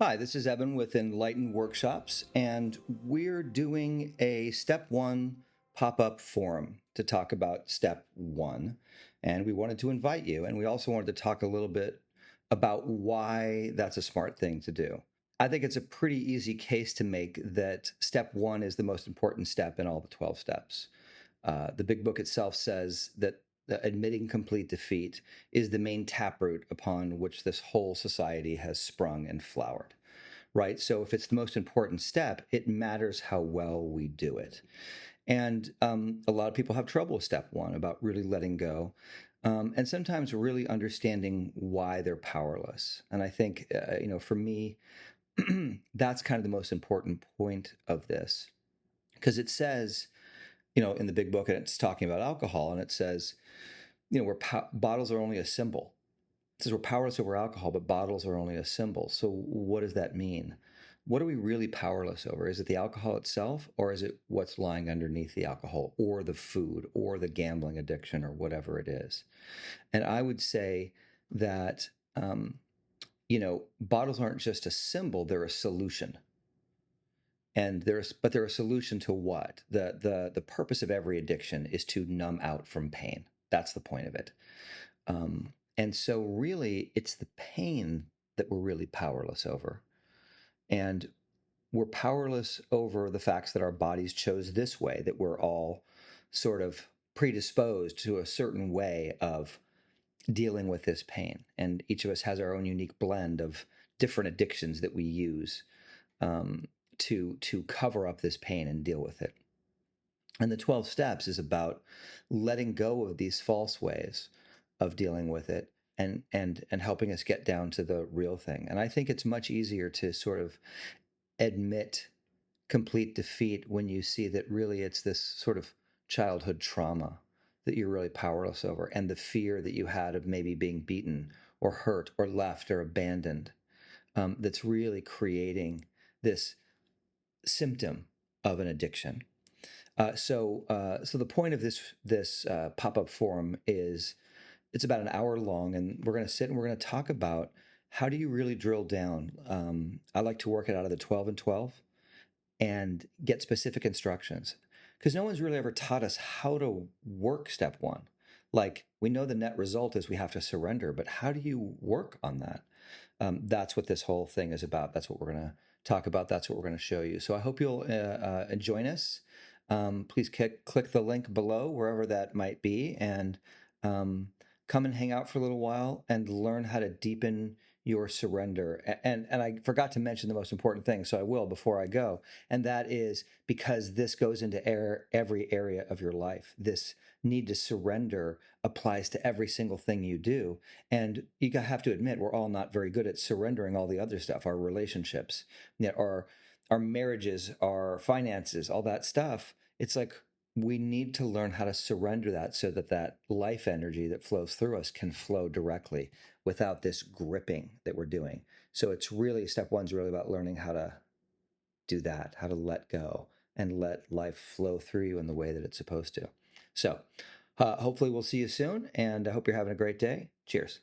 Hi, this is Evan with Enlightened Workshops, and we're doing a step one pop up forum to talk about step one. And we wanted to invite you, and we also wanted to talk a little bit about why that's a smart thing to do. I think it's a pretty easy case to make that step one is the most important step in all the 12 steps. The big book itself says that admitting complete defeat is the main taproot upon which this whole society has sprung and flowered, right? So if it's the most important step, it matters how well we do it. And a lot of people have trouble with step one about really letting go. And sometimes really understanding why they're powerless. And I think, for me, that's kind of the most important point of this, because it says, in the big book, and it's talking about alcohol, and it says, bottles are only a symbol. It says we're powerless over alcohol, but bottles are only a symbol. So what does that mean? What are we really powerless over? Is it the alcohol itself, or is it what's lying underneath the alcohol, or the food, or the gambling addiction, or whatever it is? And I would say that, bottles aren't just a symbol; they're a solution. And they're a solution to what? The purpose of every addiction is to numb out from pain. That's the point of it. And so really it's the pain that we're really powerless over. And we're powerless over the facts that our bodies chose this way, that we're all sort of predisposed to a certain way of dealing with this pain. And each of us has our own unique blend of different addictions that we use to cover up this pain and deal with it. And the 12 steps is about letting go of these false ways of dealing with it and helping us get down to the real thing. And I think it's much easier to sort of admit complete defeat when you see that really it's this sort of childhood trauma that you're really powerless over, and the fear that you had of maybe being beaten or hurt or left or abandoned, that's really creating this symptom of an addiction. So the point of this pop-up forum is it's about an hour long, and we're going to sit and we're going to talk about how do you really drill down. I like to work it out of the 12 and 12 and get specific instructions, because no one's really ever taught us how to work step one. Like, we know the net result is we have to surrender, but how do you work on that? That's what this whole thing is about. That's what we're going to talk about. That's what we're going to show you. So I hope you'll join us. Please click the link below, wherever that might be, and come and hang out for a little while and learn how to deepen your surrender. And I forgot to mention the most important thing, so I will before I go. And that is because this goes into every area of your life. This need to surrender applies to every single thing you do. And you have to admit, we're all not very good at surrendering all the other stuff, our relationships, our marriages, our finances, all that stuff. It's like we need to learn how to surrender that so that that life energy that flows through us can flow directly without this gripping that we're doing. So it's really, step one's really about learning how to do that, how to let go and let life flow through you in the way that it's supposed to. So hopefully we'll see you soon, and I hope you're having a great day. Cheers.